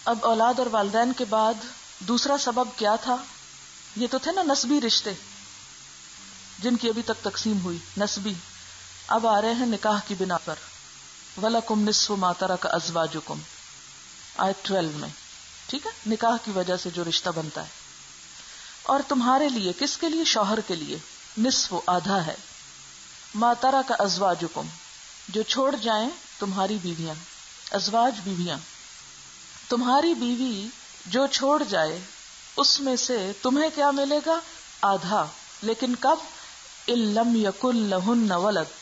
اب اولاد اور والدین کے بعد دوسرا سبب کیا تھا؟ یہ تو تھے نا نسبی رشتے جن کی ابھی تک تقسیم ہوئی، نسبی. اب آ رہے ہیں نکاح کی بنا پر. وَلَكُمْ نِصْفُ مَا تَرَكَ أَزْوَاجُكُمْ آیت 12 میں. ٹھیک ہے، نکاح کی وجہ سے جو رشتہ بنتا ہے. اور تمہارے لیے، کس کے لیے؟ شوہر کے لیے. نصف آدھا ہے. مَا تَرَكَ أَزْوَاجُكُمْ جو چھوڑ جائیں تمہاری بیویاں. ازواج بیویاں. تمہاری بیوی جو چھوڑ جائے اس میں سے تمہیں کیا ملے گا؟ آدھا. لیکن کب؟ إِن لَمْ يَكُنْ لَهُنَّ وَلَدٌ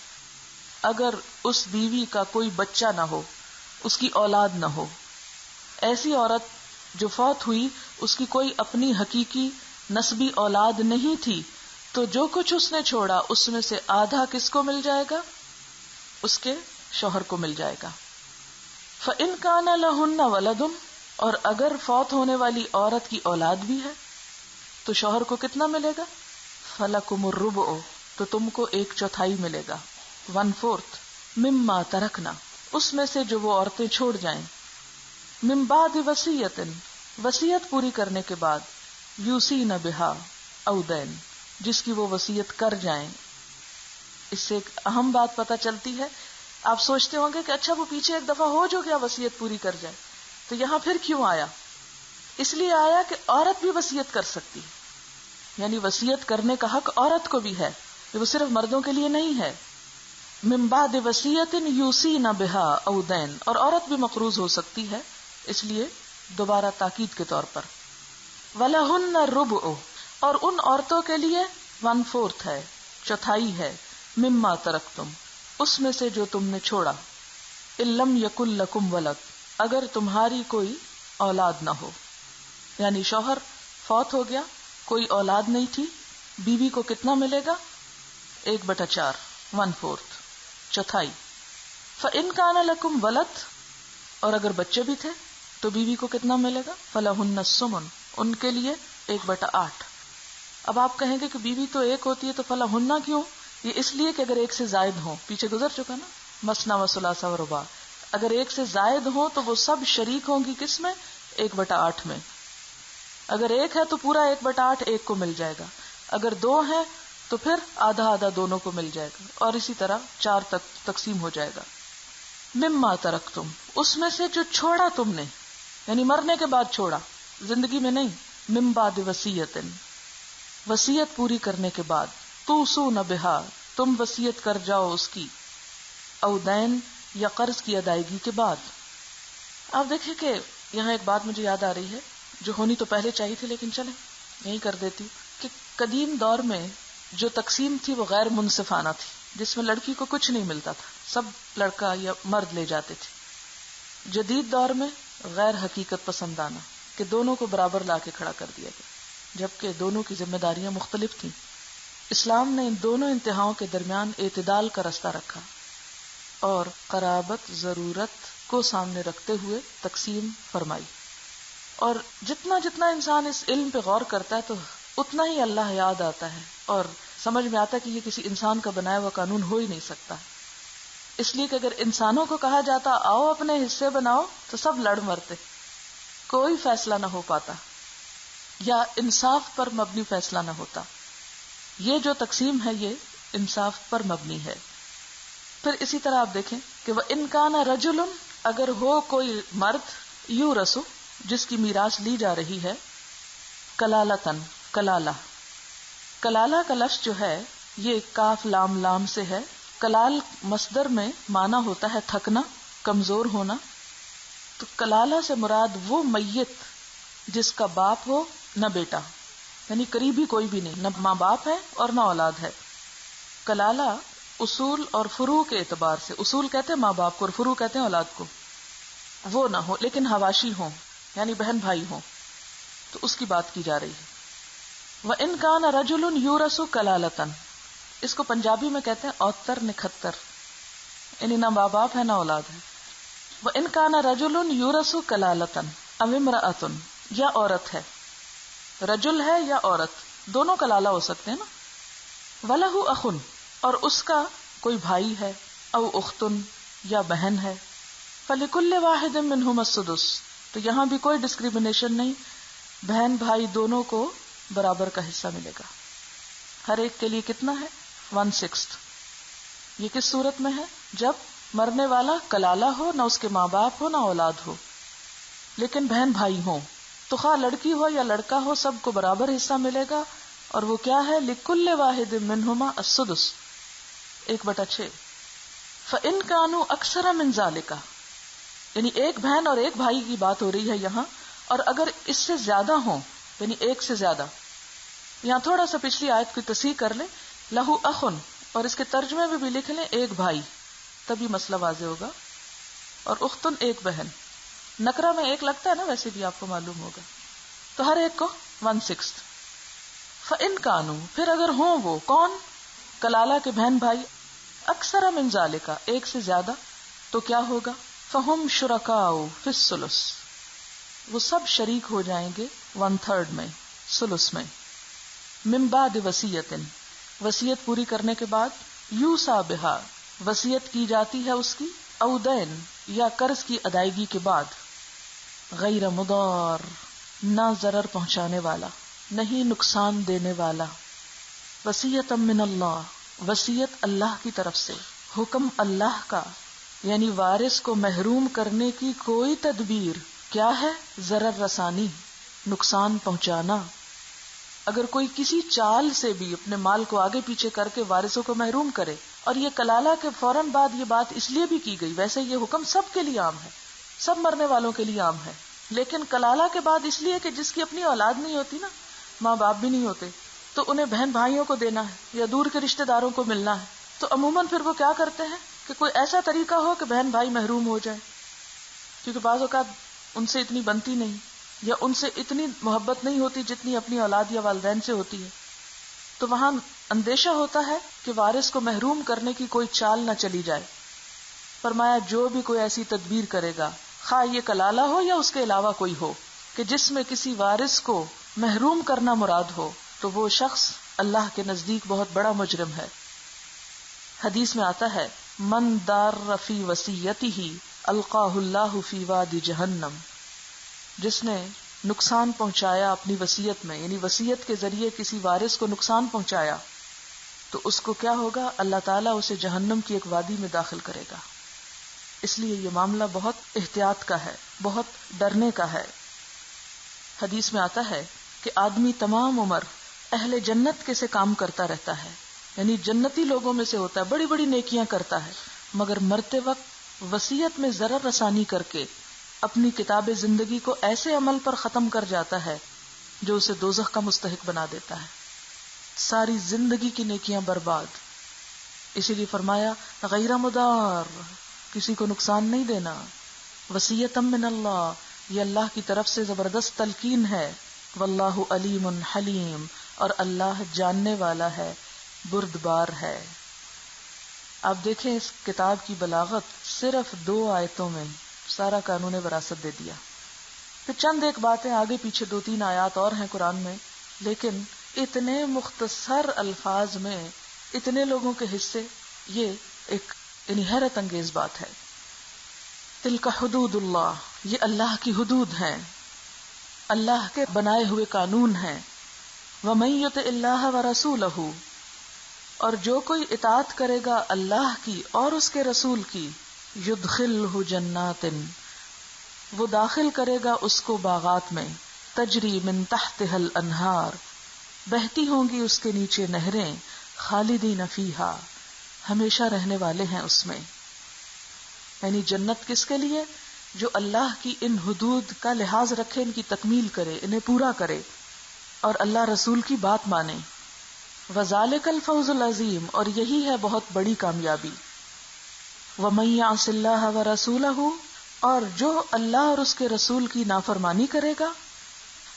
اگر اس بیوی کا کوئی بچہ نہ ہو، اس کی اولاد نہ ہو. ایسی عورت جو فوت ہوئی، اس کی کوئی اپنی حقیقی نسبی اولاد نہیں تھی، تو جو کچھ اس نے چھوڑا اس میں سے آدھا کس کو مل جائے گا؟ اس کے شوہر کو مل جائے گا. فَإِن كَانَ لَهُنَّ وَلَدٌ اور اگر فوت ہونے والی عورت کی اولاد بھی ہے تو شوہر کو کتنا ملے گا؟ فَلَكُمُ الرُّبُعُ تو تم کو 1/4 ملے گا. 1/4 مما ترکنا اس میں سے جو وہ عورتیں چھوڑ جائیں. من بعد وصیت وصیت پوری کرنے کے بعد. یوصین بہا او دین جس کی وہ وصیت کر جائیں. اس سے ایک اہم بات پتہ چلتی ہے. آپ سوچتے ہوں گے کہ اچھا وہ پیچھے ایک دفعہ ہو جو گیا وصیت پوری کر جائے، تو یہاں پھر کیوں آیا؟ اس لیے آیا کہ عورت بھی وصیت کر سکتی، یعنی وصیت کرنے کا حق عورت کو بھی ہے، وہ صرف مردوں کے لیے نہیں ہے. من بعد وصیت یوصین بہا او دین اور عورت بھی مقروض ہو سکتی ہے، اس لیے دوبارہ تاکید کے طور پر. وَلَهُنَّ الرُّبُعُ اور ان عورتوں کے لیے 1/4 ہے، چوتھائی ہے. مما ترکتم اس میں سے جو تم نے چھوڑا. إِن لَمْ يَكُنْ لَكُمْ وَلَدٌ اگر تمہاری کوئی اولاد نہ ہو، یعنی شوہر فوت ہو گیا، کوئی اولاد نہیں تھی، بیوی کو کتنا ملے گا؟ 1/4 1/4 چوتھائی. فَإِن كَانَ لَكُمْ وَلَدٌ اور اگر بچے بھی تھے تو بیوی کو کتنا ملے گا؟ فَلَهُنَّ الثُّمُنُ ان کے لیے 1/8. اب آپ کہیں گے کہ بیوی تو ایک ہوتی ہے تو فَلَهُنَّ کیوں؟ یہ اس لیے کہ اگر ایک سے زائد ہوں، پیچھے گزر چکا نا مثنیٰ و ثلاثہ و رباع، اگر ایک سے زائد ہوں تو وہ سب شریک ہوں گی کس میں؟ 1/8 میں. اگر ایک ہے تو پورا 1/8 ایک کو مل جائے گا، اگر 2 ہیں تو پھر آدھا آدھا دونوں کو مل جائے گا، اور اسی طرح 4 تک تقسیم ہو جائے گا. مما ترکتم اس میں سے جو چھوڑا تم نے، یعنی مرنے کے بعد چھوڑا، زندگی میں نہیں. من بعد وصیت وصیت پوری کرنے کے بعد. توصون بہا تم وصیت کر جاؤ اس کی. او دین یا قرض کی ادائیگی کے بعد. آپ دیکھیں کہ یہاں ایک بات مجھے یاد آ رہی ہے جو ہونی تو پہلے چاہیے تھی، لیکن چلیں یہی کر دیتی ہوں، کہ قدیم دور میں جو تقسیم تھی وہ غیر منصفانہ تھی، جس میں لڑکی کو کچھ نہیں ملتا تھا، سب لڑکا یا مرد لے جاتے تھے. جدید دور میں غیر حقیقت پسندانہ کہ دونوں کو برابر لا کے کھڑا کر دیا گیا، جبکہ دونوں کی ذمہ داریاں مختلف تھیں. اسلام نے ان دونوں انتہاؤں کے درمیان اعتدال کا رستہ رکھا اور قرابت ضرورت کو سامنے رکھتے ہوئے تقسیم فرمائی. اور جتنا جتنا انسان اس علم پہ غور کرتا ہے تو اتنا ہی اللہ یاد آتا ہے اور سمجھ میں آتا ہے کہ یہ کسی انسان کا بنایا ہوا قانون ہو ہی نہیں سکتا. اس لیے کہ اگر انسانوں کو کہا جاتا آؤ اپنے حصے بناؤ تو سب لڑ مرتے، کوئی فیصلہ نہ ہو پاتا یا انصاف پر مبنی فیصلہ نہ ہوتا. یہ جو تقسیم ہے یہ انصاف پر مبنی ہے. پھر اسی طرح آپ دیکھیں کہ وہ ان کان رجل اگر ہو کوئی مرد یوں رسو جس کی میراث لی جا رہی ہے، کلالتن کلالہ. کلالہ کا لفظ جو ہے یہ کاف لام لام سے ہے. کلال مصدر میں معنی ہوتا ہے تھکنا، کمزور ہونا. تو کلالہ سے مراد وہ میت جس کا باپ ہو نہ بیٹا، یعنی قریبی کوئی بھی نہیں، نہ ماں باپ ہے اور نہ اولاد ہے. کلالہ اصول اور فروع کے اعتبار سے، اصول کہتے ہیں ماں باپ کو اور فروع کہتے ہیں اولاد کو، وہ نہ ہو لیکن حواشی ہوں یعنی بہن بھائی ہوں، تو اس کی بات کی جا رہی ہے. وَإِن كَانَ رَجُلٌ يُورَثُ كَلَالَةً اس کو پنجابی میں کہتے ہیں اوتر نکھتر، یعنی نہ ماں باپ ہے نہ اولاد ہے. وَإِن كَانَ رَجُلٌ يُورَثُ كَلَالَةً أَوِ امْرَأَةٌ یا عورت ہے، رجل ہے یا عورت، دونوں کلالہ ہو سکتے ہیں نا. وَلَهُ أَخٌ اور اس کا کوئی بھائی ہے، او اختن یا بہن ہے. فَلِكُلِّ وَاحِدٍ مِّنْهُمَا السُّدُسُ تو یہاں بھی کوئی ڈسکریمنیشن نہیں، بہن بھائی دونوں کو برابر کا حصہ ملے گا. ہر ایک کے لیے کتنا ہے؟ 1/6. یہ کس صورت میں ہے؟ جب مرنے والا کلالہ ہو، نہ اس کے ماں باپ ہو، نہ اولاد ہو، لیکن بہن بھائی ہوں، تو خواہ لڑکی ہو یا لڑکا ہو سب کو برابر حصہ ملے گا. اور وہ کیا ہے؟ لِكُلِّ وَاحِدٍ مِّنْهُمَا السُّدُسُ، 1/6. فَإِنْ كَانُوا أَكْثَرَ مِنْ ذَلِكَ، یعنی ایک بہن اور ایک بھائی کی بات ہو رہی ہے یہاں، اور اگر اس سے زیادہ ہوں، یعنی ایک سے زیادہ، یہاں تھوڑا سا پچھلی آیت کی تصحیح کر لیں، لہو اخن، اور اس کے ترجمے میں بھی لکھ لیں ایک بھائی، تبھی مسئلہ واضح ہوگا، اور اختن ایک بہن. نکرہ میں ایک لگتا ہے نا، ویسے بھی آپ کو معلوم ہوگا، تو ہر ایک کو 1/6. فَإِن كَانُوا، پھر اگر ہوں وہ کون؟ کلالہ کے بہن بھائی، اکثر من ذالک، ایک سے زیادہ، تو کیا ہوگا؟ فَهُمْ شُرَكَاءُ فِي الثُّلُثِ، وہ سب شریک ہو جائیں گے 1/3 میں، ثلث میں. من بعد وصیت، وصیت پوری کرنے کے بعد، یوصى بها، وصیت کی جاتی ہے اس کی، او دین، یا قرض کی ادائیگی کے بعد، غیر مضار، نہ ضرر پہنچانے والا، نہیں نقصان دینے والا. وصیت من اللہ، وصیت اللہ کی طرف سے، حکم اللہ کا، یعنی وارث کو محروم کرنے کی کوئی تدبیر کیا ہے؟ ضرر رسانی، نقصان پہنچانا. اگر کوئی کسی چال سے بھی اپنے مال کو آگے پیچھے کر کے وارثوں کو محروم کرے، اور یہ کلالہ کے فوراً بعد یہ بات اس لیے بھی کی گئی، ویسے یہ حکم سب کے لیے عام ہے، سب مرنے والوں کے لیے عام ہے، لیکن کلالہ کے بعد اس لیے کہ جس کی اپنی اولاد نہیں ہوتی نا، ماں باپ بھی نہیں ہوتے، تو انہیں بہن بھائیوں کو دینا ہے یا دور کے رشتہ داروں کو ملنا ہے. تو عموماً پھر وہ کیا کرتے ہیں کہ کوئی ایسا طریقہ ہو کہ بہن بھائی محروم ہو جائے، کیونکہ بعض اوقات ان سے اتنی بنتی نہیں یا ان سے اتنی محبت نہیں ہوتی جتنی اپنی اولاد یا والدین سے ہوتی ہے. تو وہاں اندیشہ ہوتا ہے کہ وارث کو محروم کرنے کی کوئی چال نہ چلی جائے. فرمایا جو بھی کوئی ایسی تدبیر کرے گا، خواہ یہ کلالہ ہو یا اس کے علاوہ کوئی ہو، کہ جس میں کسی وارث کو محروم کرنا مراد ہو، تو وہ شخص اللہ کے نزدیک بہت بڑا مجرم ہے. حدیث میں آتا ہے، من دار فی وصیتہ القاہ اللہ فی وادی جہنم، جس نے نقصان پہنچایا اپنی وصیت میں، یعنی وصیت کے ذریعے کسی وارث کو نقصان پہنچایا، تو اس کو کیا ہوگا؟ اللہ تعالیٰ اسے جہنم کی ایک وادی میں داخل کرے گا. اس لیے یہ معاملہ بہت احتیاط کا ہے، بہت ڈرنے کا ہے. حدیث میں آتا ہے کہ آدمی تمام عمر اہل جنت کے سے کام کرتا رہتا ہے، یعنی جنتی لوگوں میں سے ہوتا ہے، بڑی بڑی نیکیاں کرتا ہے، مگر مرتے وقت وصیت میں ضرر رسانی کر کے اپنی کتاب زندگی کو ایسے عمل پر ختم کر جاتا ہے جو اسے دوزخ کا مستحق بنا دیتا ہے. ساری زندگی کی نیکیاں برباد. اسی لیے فرمایا غیر مضار، کسی کو نقصان نہیں دینا. وصیت من اللہ، یہ اللہ کی طرف سے زبردست تلقین ہے. واللہ علیم حلیم، اور اللہ جاننے والا ہے، بردبار ہے. آپ دیکھیں اس کتاب کی بلاغت، صرف 2 آیتوں میں سارا قانون وراثت دے دیا. پھر چند ایک باتیں آگے پیچھے 2-3 آیات اور ہیں قرآن میں، لیکن اتنے مختصر الفاظ میں اتنے لوگوں کے حصے، یہ ایک یعنی حیرت انگیز بات ہے. تلک حدود اللہ، یہ اللہ کی حدود ہیں، اللہ کے بنائے ہوئے قانون ہیں. وَمَن يُطِعِ اللَّهَ وَرَسُولَهُ، اور جو کوئی اطاعت کرے گا اللہ کی اور اس کے رسول کی، يُدْخِلْهُ جَنَّاتٍ، وہ داخل کرے گا اس کو باغات میں، تجری من تحتها الانہار، بہتی ہوں گی اس کے نیچے نہریں، خالدین فیہا، ہمیشہ رہنے والے ہیں اس میں. یعنی جنت کس کے لیے؟ جو اللہ کی ان حدود کا لحاظ رکھے، ان کی تکمیل کرے، انہیں پورا کرے اور اللہ رسول کی بات مانے. وَذَلِكَ الْفَوْزُ الْعَظِيمُ، اور یہی ہے بہت بڑی کامیابی. وَمَن يَعْصِ اللَّهَ وَرَسُولَهُ، اور جو اللہ اور اس کے رسول کی نافرمانی کرے گا،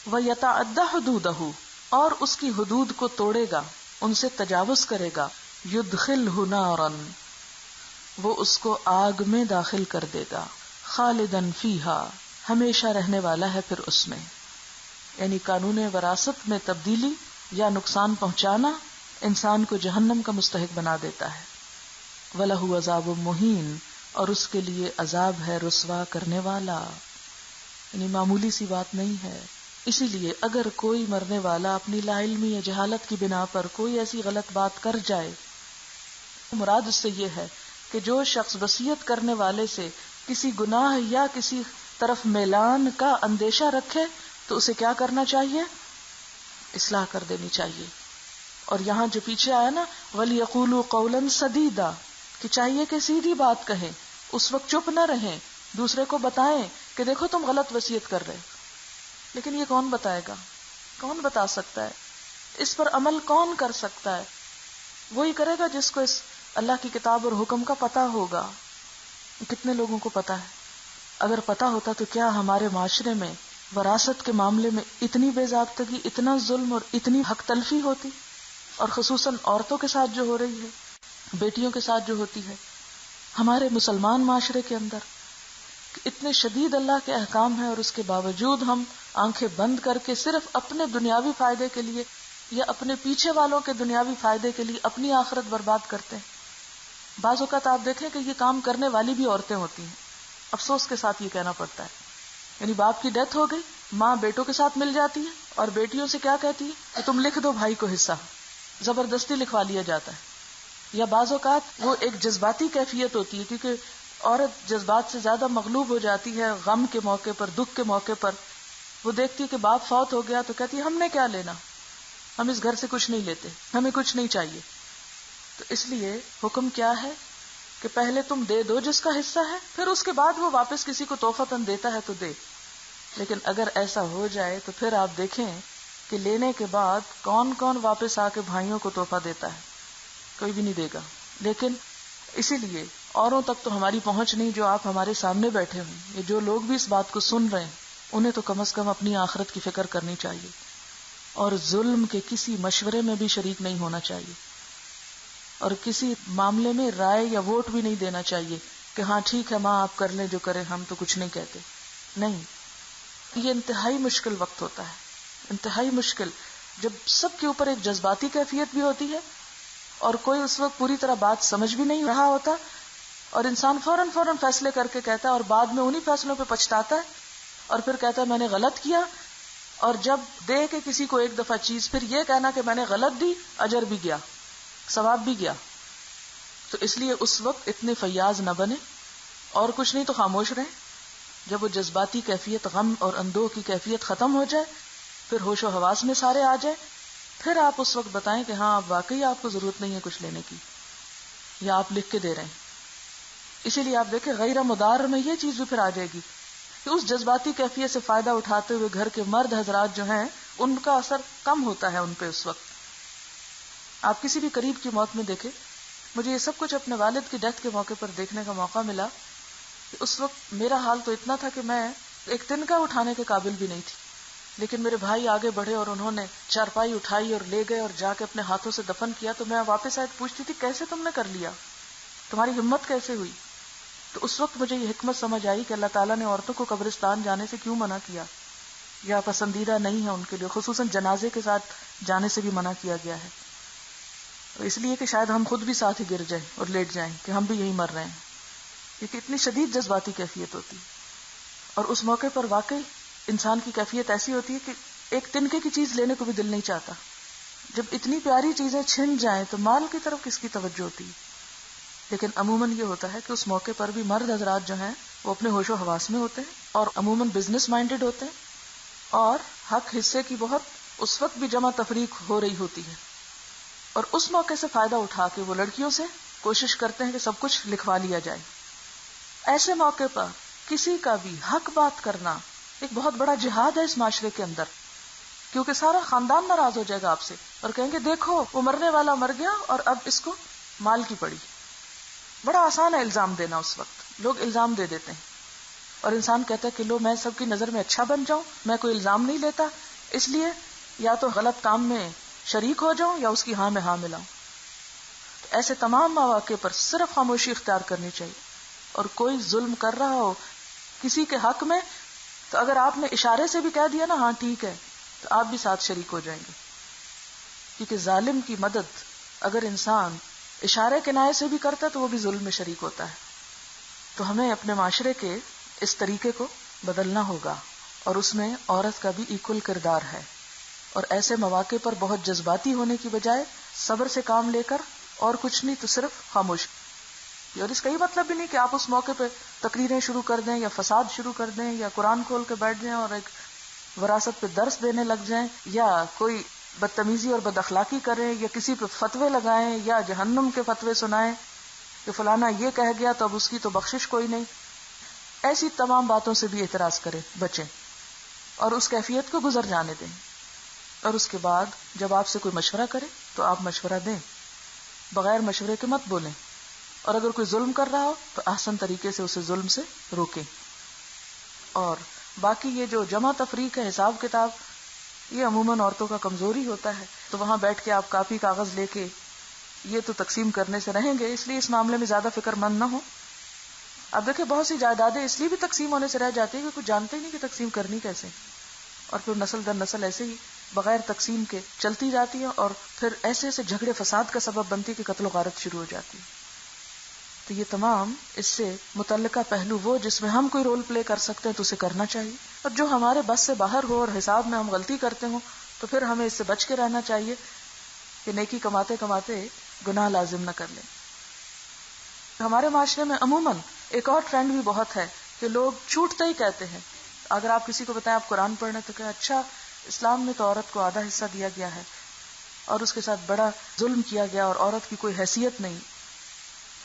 وَيَتَعَدَّ حُدُودَهُ، اور اس کی حدود کو توڑے گا، ان سے تجاوز کرے گا، يُدْخِلْهُ نَارًا، وہ اس کو آگ میں داخل کر دے گا، خالدن فیہا، ہمیشہ رہنے والا ہے پھر اس میں. یعنی قانون وراثت میں تبدیلی یا نقصان پہنچانا انسان کو جہنم کا مستحق بنا دیتا ہے. وَلَهُ عَذَابٌ مُهِینٌ، اور اس کے لیے عذاب ہے رسوا کرنے والا. یعنی معمولی سی بات نہیں ہے. اسی لیے اگر کوئی مرنے والا اپنی لا علمی یا جہالت کی بنا پر کوئی ایسی غلط بات کر جائے، مراد اس سے یہ ہے کہ جو شخص وصیت کرنے والے سے کسی گناہ یا کسی طرف میلان کا اندیشہ رکھے تو اسے کیا کرنا چاہیے؟ اصلاح کر دینی چاہیے. اور یہاں جو پیچھے آیا نا وَلْيَقُولُوا قَوْلًا سَدِيدًا، کہ چاہیے کہ سیدھی بات کہیں، اس وقت چپ نہ رہیں، دوسرے کو بتائیں کہ دیکھو تم غلط وصیت کر رہے. لیکن یہ کون بتائے گا؟ کون بتا سکتا ہے؟ اس پر عمل کون کر سکتا ہے؟ وہی کرے گا جس کو اس اللہ کی کتاب اور حکم کا پتہ ہوگا. کتنے لوگوں کو پتہ ہے؟ اگر پتہ ہوتا تو کیا ہمارے معاشرے میں وراثت کے معاملے میں اتنی بے ضابطگی، اتنا ظلم اور اتنی حق تلفی ہوتی؟ اور خصوصاً عورتوں کے ساتھ جو ہو رہی ہے، بیٹیوں کے ساتھ جو ہوتی ہے ہمارے مسلمان معاشرے کے اندر، اتنے شدید اللہ کے احکام ہیں اور اس کے باوجود ہم آنکھیں بند کر کے صرف اپنے دنیاوی فائدے کے لیے یا اپنے پیچھے والوں کے دنیاوی فائدے کے لیے اپنی آخرت برباد کرتے ہیں. بعض اوقات آپ دیکھیں کہ یہ کام کرنے والی بھی عورتیں ہوتی ہیں. افسوس کے ساتھ یہ کہنا پڑتا ہے. یعنی باپ کی ڈیتھ ہو گئی، ماں بیٹوں کے ساتھ مل جاتی ہے اور بیٹیوں سے کیا کہتی ہے کہ تم لکھ دو بھائی کو حصہ، زبردستی لکھوا لیا جاتا ہے. یا بعض اوقات وہ ایک جذباتی کیفیت ہوتی ہے، کیونکہ عورت جذبات سے زیادہ مغلوب ہو جاتی ہے غم کے موقع پر، دکھ کے موقع پر. وہ دیکھتی ہے کہ باپ فوت ہو گیا تو کہتی ہے ہم نے کیا لینا، ہم اس گھر سے کچھ نہیں لیتے، ہمیں کچھ نہیں چاہیے. تو اس لیے حکم کیا ہے کہ پہلے تم دے دو جس کا حصہ ہے، پھر اس کے بعد وہ واپس کسی کو تحفتاً دیتا ہے تو دے. لیکن اگر ایسا ہو جائے تو پھر آپ دیکھیں کہ لینے کے بعد کون کون واپس آ کے بھائیوں کو تحفہ دیتا ہے؟ کوئی بھی نہیں دے گا. لیکن اسی لیے اوروں تک تو ہماری پہنچ نہیں، جو آپ ہمارے سامنے بیٹھے ہوں یا جو لوگ بھی اس بات کو سن رہے ہیں انہیں تو کم از کم اپنی آخرت کی فکر کرنی چاہیے اور ظلم کے کسی مشورے میں بھی شریک نہیں ہونا چاہیے اور کسی معاملے میں رائے یا ووٹ بھی نہیں دینا چاہیے کہ ہاں ٹھیک ہے ماں آپ کر لیں جو کریں، ہم تو کچھ نہیں کہتے. نہیں، یہ انتہائی مشکل وقت ہوتا ہے، انتہائی مشکل، جب سب کے اوپر ایک جذباتی کیفیت بھی ہوتی ہے اور کوئی اس وقت پوری طرح بات سمجھ بھی نہیں رہا ہوتا اور انسان فوراً فیصلے کر کے کہتا ہے اور بعد میں انہی فیصلوں پہ پچھتاتا ہے اور پھر کہتا ہے میں نے غلط کیا. اور جب دے کے کسی کو ایک دفعہ چیز پھر یہ کہنا کہ میں نے غلط دی، اجر بھی گیا، ثواب بھی گیا. تو اس لیے اس وقت اتنے فیاض نہ بنے اور کچھ نہیں تو خاموش رہیں. جب وہ جذباتی کیفیت، غم اور اندوہ کی کیفیت ختم ہو جائے، پھر ہوش و حواس میں سارے آ جائے، پھر آپ اس وقت بتائیں کہ ہاں واقعی آپ کو ضرورت نہیں ہے کچھ لینے کی یا آپ لکھ کے دے رہے ہیں. اسی لیے آپ دیکھیں غیر مدار میں یہ چیز بھی پھر آ جائے گی کہ اس جذباتی کیفیت سے فائدہ اٹھاتے ہوئے گھر کے مرد حضرات جو ہیں ان کا اثر کم ہوتا ہے ان پہ اس وقت. آپ کسی بھی قریب کی موت میں دیکھیں، مجھے یہ سب کچھ اپنے والد کی ڈیتھ کے موقع پر دیکھنے کا موقع ملا کہ اس وقت میرا حال تو اتنا تھا کہ میں ایک تنکا اٹھانے کے قابل بھی نہیں تھی، لیکن میرے بھائی آگے بڑھے اور انہوں نے چارپائی اٹھائی اور لے گئے اور جا کے اپنے ہاتھوں سے دفن کیا. تو میں واپس آئے پوچھتی تھی کیسے تم نے کر لیا، تمہاری ہمت کیسے ہوئی؟ تو اس وقت مجھے یہ حکمت سمجھ آئی کہ اللہ تعالیٰ نے عورتوں کو قبرستان جانے سے کیوں منع کیا یا پسندیدہ نہیں ہے ان کے لیے، خصوصاً جنازے کے ساتھ جانے سے بھی منع کیا گیا ہے. اس لیے کہ شاید ہم خود بھی ساتھ ہی گر جائیں اور لیٹ جائیں کہ ہم بھی یہی مر رہے ہیں، کیونکہ اتنی شدید جذباتی کیفیت ہوتی ہے. اور اس موقع پر واقعی انسان کی کیفیت ایسی ہوتی ہے کہ ایک تنکے کی چیز لینے کو بھی دل نہیں چاہتا. جب اتنی پیاری چیزیں چھن جائیں تو مال کی طرف کس کی توجہ ہوتی ہے؟ لیکن عموماً یہ ہوتا ہے کہ اس موقع پر بھی مرد حضرات جو ہیں وہ اپنے ہوش و حواس میں ہوتے ہیں اور عموماً بزنس مائنڈڈ ہوتے ہیں اور حق حصے کی بہت اس وقت بھی جمع تفریق ہو رہی ہوتی ہے اور اس موقع سے فائدہ اٹھا کے وہ لڑکیوں سے کوشش کرتے ہیں کہ سب کچھ لکھوا لیا جائے. ایسے موقع پر کسی کا بھی حق بات کرنا ایک بہت بڑا جہاد ہے اس معاشرے کے اندر، کیونکہ سارا خاندان ناراض ہو جائے گا آپ سے اور کہیں گے دیکھو وہ مرنے والا مر گیا اور اب اس کو مال کی پڑی. بڑا آسان ہے الزام دینا، اس وقت لوگ الزام دے دیتے ہیں اور انسان کہتا ہے کہ لو میں سب کی نظر میں اچھا بن جاؤں، میں کوئی الزام نہیں لیتا، اس لیے یا تو غلط کام میں شریک ہو جاؤں یا اس کی ہاں میں ہاں ملاؤں. تو ایسے تمام مواقع پر صرف خاموشی اختیار کرنی چاہیے. اور کوئی ظلم کر رہا ہو کسی کے حق میں تو اگر آپ نے اشارے سے بھی کہہ دیا نا ہاں ٹھیک ہے تو آپ بھی ساتھ شریک ہو جائیں گے، کیونکہ ظالم کی مدد اگر انسان اشارے کنائے سے بھی کرتا ہے تو وہ بھی ظلم میں شریک ہوتا ہے. تو ہمیں اپنے معاشرے کے اس طریقے کو بدلنا ہوگا اور اس میں عورت کا بھی ایکول کردار ہے. اور ایسے مواقع پر بہت جذباتی ہونے کی بجائے صبر سے کام لے کر اور کچھ نہیں تو صرف خاموش. اور اس کا یہ مطلب بھی نہیں کہ آپ اس موقع پہ تقریریں شروع کر دیں یا فساد شروع کر دیں یا قرآن کھول کے بیٹھ جائیں اور ایک وراثت پہ درس دینے لگ جائیں یا کوئی بدتمیزی اور بد اخلاقی کریں یا کسی پہ فتوے لگائیں یا جہنم کے فتوے سنائیں کہ فلانا یہ کہہ گیا تو اب اس کی تو بخشش کوئی نہیں. ایسی تمام باتوں سے بھی اعتراض کریں، بچیں اور اس کیفیت کو گزر جانے دیں. اور اس کے بعد جب آپ سے کوئی مشورہ کرے تو آپ مشورہ دیں، بغیر مشورے کے مت بولیں. اور اگر کوئی ظلم کر رہا ہو تو احسن طریقے سے اسے ظلم سے روکیں. اور باقی یہ جو جمع تفریق ہے، حساب کتاب، یہ عموماً عورتوں کا کمزوری ہوتا ہے. تو وہاں بیٹھ کے آپ کاپی کاغذ لے کے یہ تو تقسیم کرنے سے رہیں گے، اس لیے اس معاملے میں زیادہ فکر مند نہ ہو. اب دیکھیں بہت سی جائیدادیں اس لیے بھی تقسیم ہونے سے رہ جاتی ہیں کہ کچھ جانتے ہی نہیں کہ تقسیم کرنی کیسے، اور پھر نسل در نسل ایسے ہی بغیر تقسیم کے چلتی جاتی ہے اور پھر ایسے ایسے جھگڑے فساد کا سبب بنتی کہ قتل و غارت شروع ہو جاتی ہے. تو یہ تمام اس سے متعلقہ پہلو وہ جس میں ہم کوئی رول پلے کر سکتے ہیں تو اسے کرنا چاہیے، اور جو ہمارے بس سے باہر ہو اور حساب میں ہم غلطی کرتے ہوں تو پھر ہمیں اس سے بچ کے رہنا چاہیے کہ نیکی کماتے کماتے گناہ لازم نہ کر لیں. ہمارے معاشرے میں عموماً ایک اور ٹرینڈ بھی بہت ہے کہ لوگ چھوٹتے ہی کہتے ہیں. اگر آپ کسی کو بتائیں آپ قرآن پڑھنا تو کہ اچھا اسلام میں تو عورت کو آدھا حصہ دیا گیا ہے اور اس کے ساتھ بڑا ظلم کیا گیا اور عورت کی کوئی حیثیت نہیں.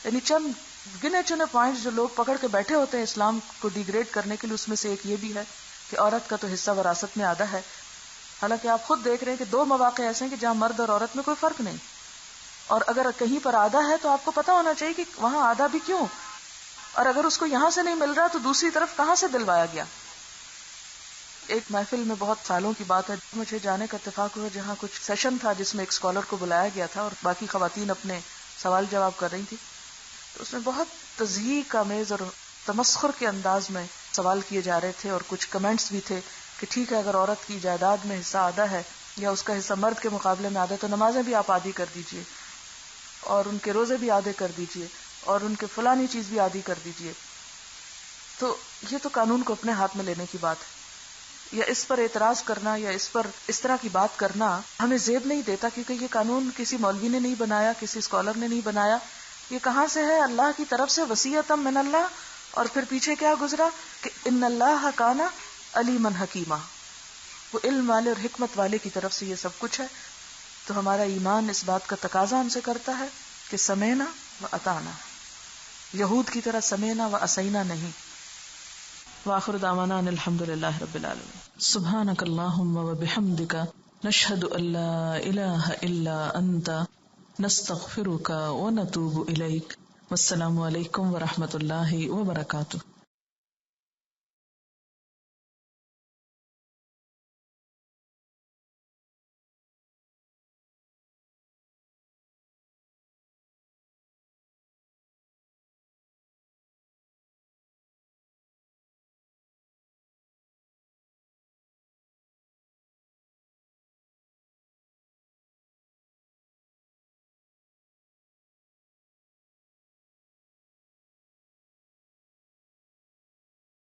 یعنی چند گنے چنے پوائنٹس جو لوگ پکڑ کے بیٹھے ہوتے ہیں اسلام کو ڈیگریڈ کرنے کے لیے، اس میں سے ایک یہ بھی ہے کہ عورت کا تو حصہ وراثت میں آدھا ہے. حالانکہ آپ خود دیکھ رہے ہیں کہ 2 مواقع ایسے ہیں کہ جہاں مرد اور عورت میں کوئی فرق نہیں، اور اگر کہیں پر آدھا ہے تو آپ کو پتا ہونا چاہیے کہ وہاں آدھا بھی کیوں، اور اگر اس کو یہاں سے نہیں مل رہا تو دوسری طرف کہاں سے دلوایا گیا. ایک محفل میں بہت سالوں کی بات ہے، مجھے جانے کا اتفاق ہوا جہاں کچھ سیشن تھا جس میں ایک اسکالر کو بلایا گیا تھا اور باقی خواتین اپنے سوال جواب کر رہی تھی. تو اس میں بہت تضحیق آمیز اور تمسخر کے انداز میں سوال کیے جا رہے تھے، اور کچھ کمنٹس بھی تھے کہ ٹھیک ہے اگر عورت کی جائیداد میں حصہ آدھا ہے یا اس کا حصہ مرد کے مقابلے میں آدھا ہے تو نمازیں بھی آپ آدھی کر دیجئے اور ان کے روزے بھی آدھے کر دیجئے اور ان کے فلانی چیز بھی آدھی کر دیجئے. تو یہ تو قانون کو اپنے ہاتھ میں لینے کی بات ہے، یا اس پر اعتراض کرنا یا اس پر اس طرح کی بات کرنا ہمیں زیب نہیں دیتا، کیونکہ یہ قانون کسی مولوی نے نہیں بنایا، کسی اسکالر نے نہیں بنایا. یہ کہاں سے ہے؟ اللہ کی طرف سے، وصیۃ من اللہ. اور پھر پیچھے کیا گزرا کہ ان اللہ کان علیما حکیما، وہ علم والے اور حکمت والے کی طرف سے یہ سب کچھ ہے. تو ہمارا ایمان اس بات کا تقاضا ہم سے کرتا ہے کہ سمینا و اطعنا، یہود کی طرح سمینا و اسینا نہیں. وآخر دعوانا ان الحمد للہ رب العالمین. سبحانک اللہم و بحمدک، نشہد ان لا الہ الا انت، نستغفرک و نتوب الیک. والسلام علیکم ورحمۃ اللہ وبرکاتہ.